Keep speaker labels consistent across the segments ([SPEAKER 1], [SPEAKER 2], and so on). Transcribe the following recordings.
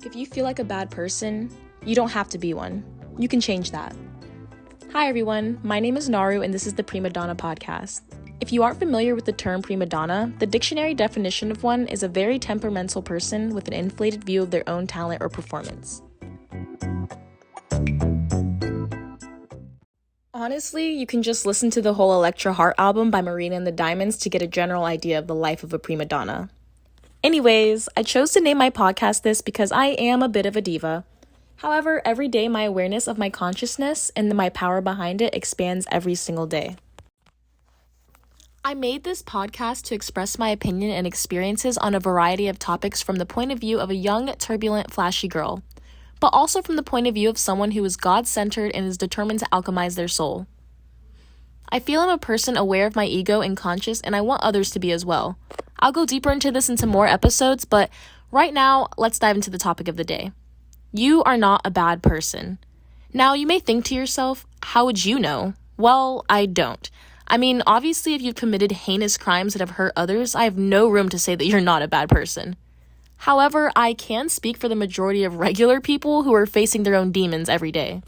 [SPEAKER 1] If you feel like a bad person, you don't have to be one. You can change that. Hi everyone, my name is Naru and this is the Prima Donna podcast. If you aren't familiar with the term prima donna, the dictionary definition of one is a very temperamental person with an inflated view of their own talent or performance. Honestly, you can just listen to the whole Electra Heart album by Marina and the Diamonds to get a general idea of the life of a prima donna. Anyways, I chose to name my podcast this because I am a bit of a diva. However, every day my awareness of my consciousness and my power behind it expands every single day. I made this podcast to express my opinion and experiences on a variety of topics from the point of view of a young, turbulent, flashy girl, but also from the point of view of someone who is God-centered and is determined to alchemize their soul. I feel I'm a person aware of my ego and conscious, and I want others to be as well. I'll go deeper into this into more episodes, but right now, let's dive into the topic of the day. You are not a bad person. Now, you may think to yourself, how would you know? Well, I don't. I mean, obviously, if you've committed heinous crimes that have hurt others, I have no room to say that you're not a bad person. However, I can speak for the majority of regular people who are facing their own demons every day.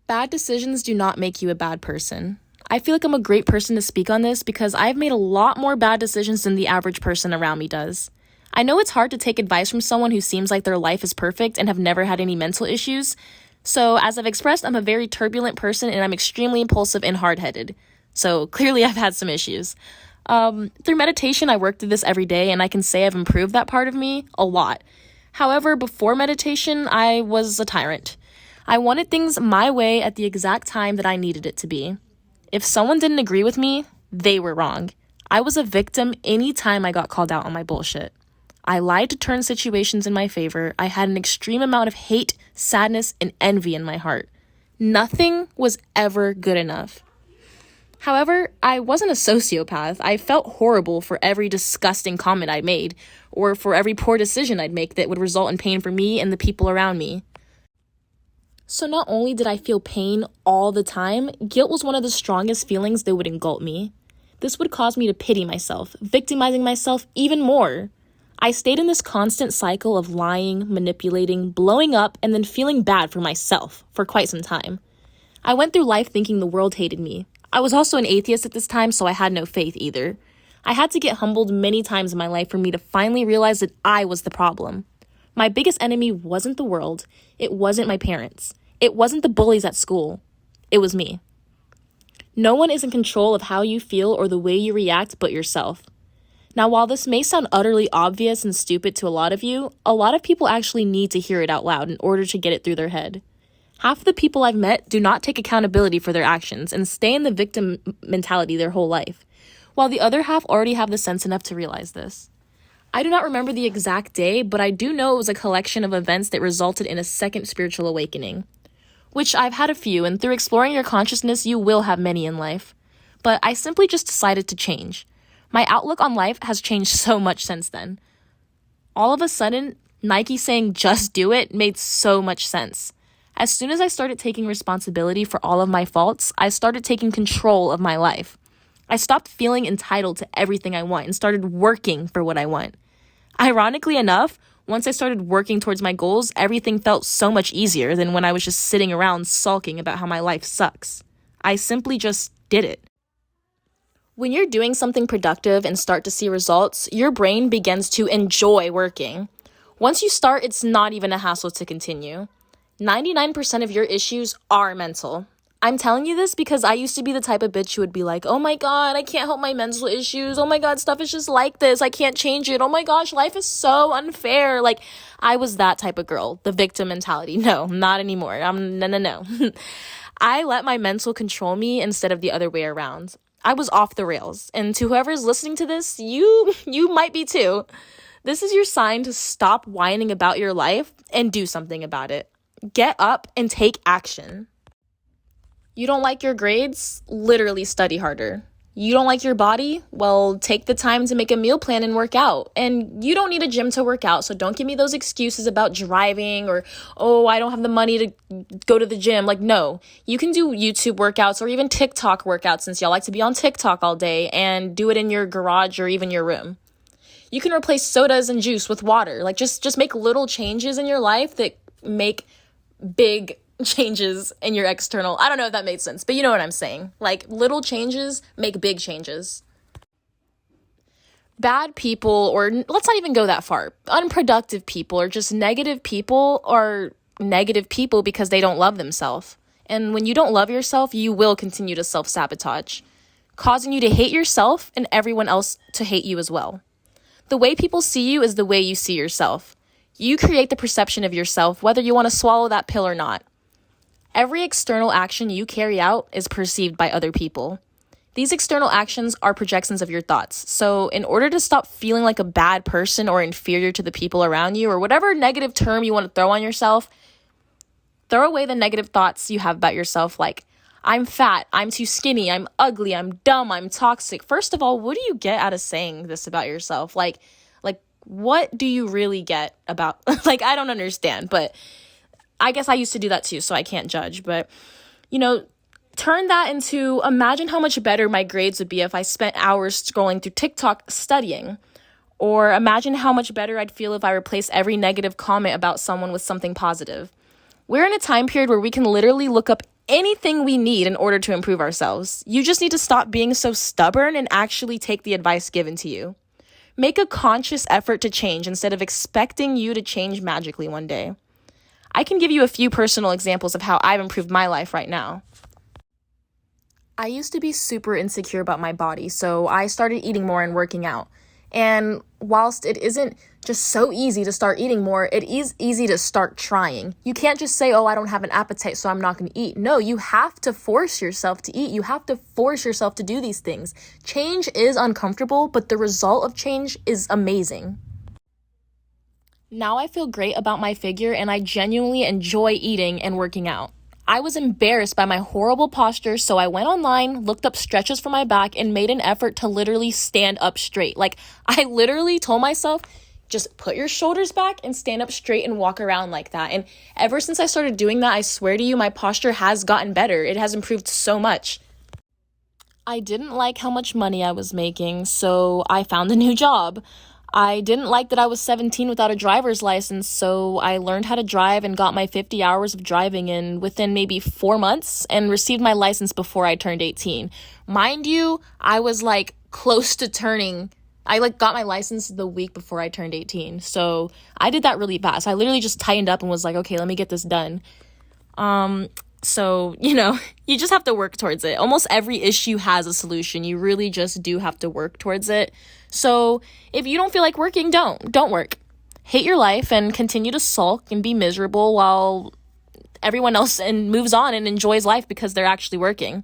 [SPEAKER 1] Bad decisions do not make you a bad person. I feel like I'm a great person to speak on this because I've made a lot more bad decisions than the average person around me does. I know it's hard to take advice from someone who seems like their life is perfect and have never had any mental issues. So, as I've expressed, I'm a very turbulent person and I'm extremely impulsive and hard-headed. So, clearly I've had some issues. Through meditation, I work through this every day and I can say I've improved that part of me a lot. However, before meditation, I was a tyrant. I wanted things my way at the exact time that I needed it to be. If someone didn't agree with me, they were wrong. I was a victim anytime I got called out on my bullshit. I lied to turn situations in my favor. I had an extreme amount of hate, sadness, and envy in my heart. Nothing was ever good enough. However, I wasn't a sociopath. I felt horrible for every disgusting comment I made, or for every poor decision I'd make that would result in pain for me and the people around me. So not only did I feel pain all the time, guilt was one of the strongest feelings that would engulf me. This would cause me to pity myself, victimizing myself even more. I stayed in this constant cycle of lying, manipulating, blowing up, and then feeling bad for myself for quite some time. I went through life thinking the world hated me. I was also an atheist at this time, so I had no faith either. I had to get humbled many times in my life for me to finally realize that I was the problem. My biggest enemy wasn't the world. It wasn't my parents. It wasn't the bullies at school. It was me. No one is in control of how you feel or the way you react but yourself. Now, while this may sound utterly obvious and stupid to a lot of you, a lot of people actually need to hear it out loud in order to get it through their head. Half of the people I've met do not take accountability for their actions and stay in the victim mentality their whole life, while the other half already have the sense enough to realize this. I do not remember the exact day, but I do know it was a collection of events that resulted in a second spiritual awakening, which I've had a few, and through exploring your consciousness, you will have many in life. But I simply just decided to change. My outlook on life has changed so much since then. All of a sudden, Nike saying just do it made so much sense. As soon as I started taking responsibility for all of my faults, I started taking control of my life. I stopped feeling entitled to everything I want and started working for what I want. Ironically enough, once I started working towards my goals, everything felt so much easier than when I was just sitting around sulking about how my life sucks. I simply just did it. When you're doing something productive and start to see results, your brain begins to enjoy working. Once you start, it's not even a hassle to continue. 99% of your issues are mental. I'm telling you this because I used to be the type of bitch who would be like, oh my god, I can't help my mental issues. Oh my god, stuff is just like this. I can't change it. Oh my gosh, life is so unfair. Like, I was that type of girl, the victim mentality. No, not anymore. No. I let my mental control me instead of the other way around. I was off the rails, and to whoever's listening to this, you might be too. This is your sign to stop whining about your life and do something about it. Get up and take action. You don't like your grades? Literally study harder. You don't like your body? Well, take the time to make a meal plan and work out. And you don't need a gym to work out, so don't give me those excuses about driving or, oh, I don't have the money to go to the gym. Like, no. You can do YouTube workouts or even TikTok workouts since y'all like to be on TikTok all day and do it in your garage or even your room. You can replace sodas and juice with water. Like, just make little changes in your life that make big changes in your external. I don't know if that made sense, but you know what I'm saying. Like, little changes make big changes. Bad people, or let's not even go that far, unproductive people, or just negative people, are negative people because they don't love themselves. And when you don't love yourself, you will continue to self-sabotage, causing you to hate yourself and everyone else to hate you as well. The way people see you is the way you see yourself. You create the perception of yourself, whether you want to swallow that pill or not. Every external action you carry out is perceived by other people. These external actions are projections of your thoughts. So in order to stop feeling like a bad person or inferior to the people around you, or whatever negative term you want to throw on yourself, throw away the negative thoughts you have about yourself, like, I'm fat, I'm too skinny, I'm ugly, I'm dumb, I'm toxic. First of all, what do you get out of saying this about yourself? Like, what do you really get about, like, I don't understand, but I guess I used to do that too, so I can't judge. But, turn that into, imagine how much better my grades would be if I spent hours scrolling through TikTok studying. Or imagine how much better I'd feel if I replaced every negative comment about someone with something positive. We're in a time period where we can literally look up anything we need in order to improve ourselves. You just need to stop being so stubborn and actually take the advice given to you. Make a conscious effort to change instead of expecting you to change magically one day. I can give you a few personal examples of how I've improved my life right now. I used to be super insecure about my body, so I started eating more and working out. And whilst it isn't just so easy to start eating more, it is easy to start trying. You can't just say, oh, I don't have an appetite, so I'm not going to eat. No, you have to force yourself to eat. You have to force yourself to do these things. Change is uncomfortable, but the result of change is amazing. Now I feel great about my figure, and I genuinely enjoy eating and working out. I was embarrassed by my horrible posture, so I went online, looked up stretches for my back, and made an effort to literally stand up straight. Like, I literally told myself, just put your shoulders back and stand up straight and walk around like that. And ever since I started doing that, I swear to you, my posture has gotten better. It has improved so much. I didn't like how much money I was making, so I found a new job. I didn't like that I was 17 without a driver's license, so I learned how to drive and got my 50 hours of driving in within maybe 4 months and received my license before I turned 18. Mind you, I was close to turning. I got my license the week before I turned 18. So I did that really fast. I literally just tightened up and was like, okay, let me get this done. So, you just have to work towards it. Almost every issue has a solution. You really just do have to work towards it. So if you don't feel like working, don't work. Hate your life and continue to sulk and be miserable while everyone else moves on and enjoys life because they're actually working.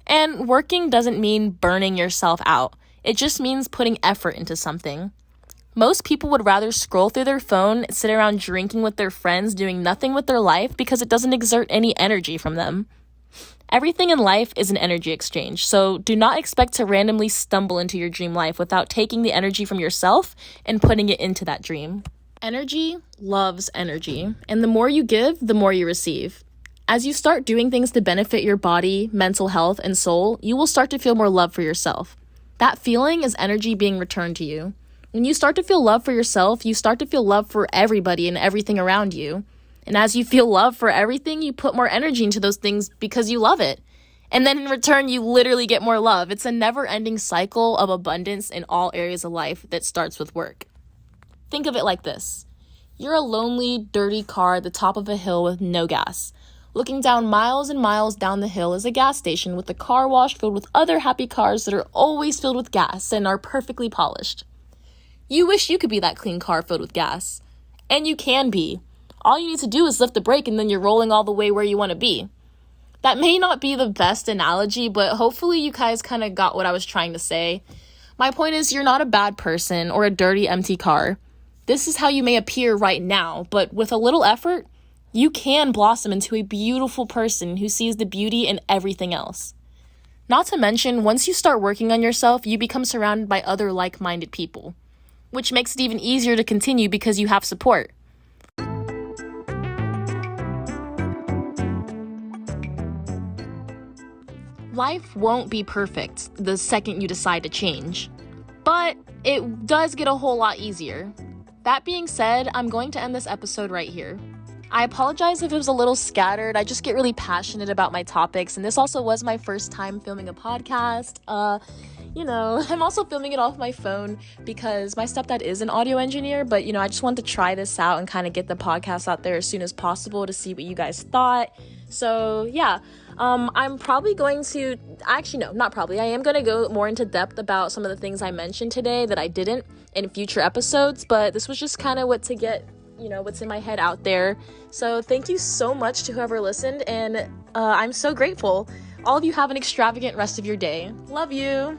[SPEAKER 1] And working doesn't mean burning yourself out. It just means putting effort into something. Most people would rather scroll through their phone, sit around drinking with their friends, doing nothing with their life because it doesn't exert any energy from them. Everything in life is an energy exchange, so do not expect to randomly stumble into your dream life without taking the energy from yourself and putting it into that dream. Energy loves energy, and the more you give, the more you receive. As you start doing things to benefit your body, mental health, and soul, you will start to feel more love for yourself. That feeling is energy being returned to you. When you start to feel love for yourself, you start to feel love for everybody and everything around you. And as you feel love for everything, you put more energy into those things because you love it. And then in return, you literally get more love. It's a never-ending cycle of abundance in all areas of life that starts with work. Think of it like this. You're a lonely, dirty car at the top of a hill with no gas. Looking down miles and miles down the hill is a gas station with a car wash filled with other happy cars that are always filled with gas and are perfectly polished. You wish you could be that clean car filled with gas. And you can be. All you need to do is lift the brake and then you're rolling all the way where you want to be. That may not be the best analogy, but hopefully you guys kind of got what I was trying to say. My point is, you're not a bad person or a dirty, empty car. This is how you may appear right now, but with a little effort, you can blossom into a beautiful person who sees the beauty in everything else. Not to mention, once you start working on yourself, you become surrounded by other like-minded people, which makes it even easier to continue because you have support. Life won't be perfect the second you decide to change. but it does get a whole lot easier. That being said, I'm going to end this episode right here. I apologize if it was a little scattered. I just get really passionate about my topics, and this also was my first time filming a podcast. I'm also filming it off my phone because my stepdad is an audio engineer, but, I just wanted to try this out and kind of get the podcast out there as soon as possible to see what you guys thought. So, yeah. I'm probably going to, actually, no, not probably. I am going to go more into depth about some of the things I mentioned today that I didn't in future episodes, but this was just kind of what's in my head out there. So thank you so much to whoever listened, and I'm so grateful. All of you have an extravagant rest of your day. Love you.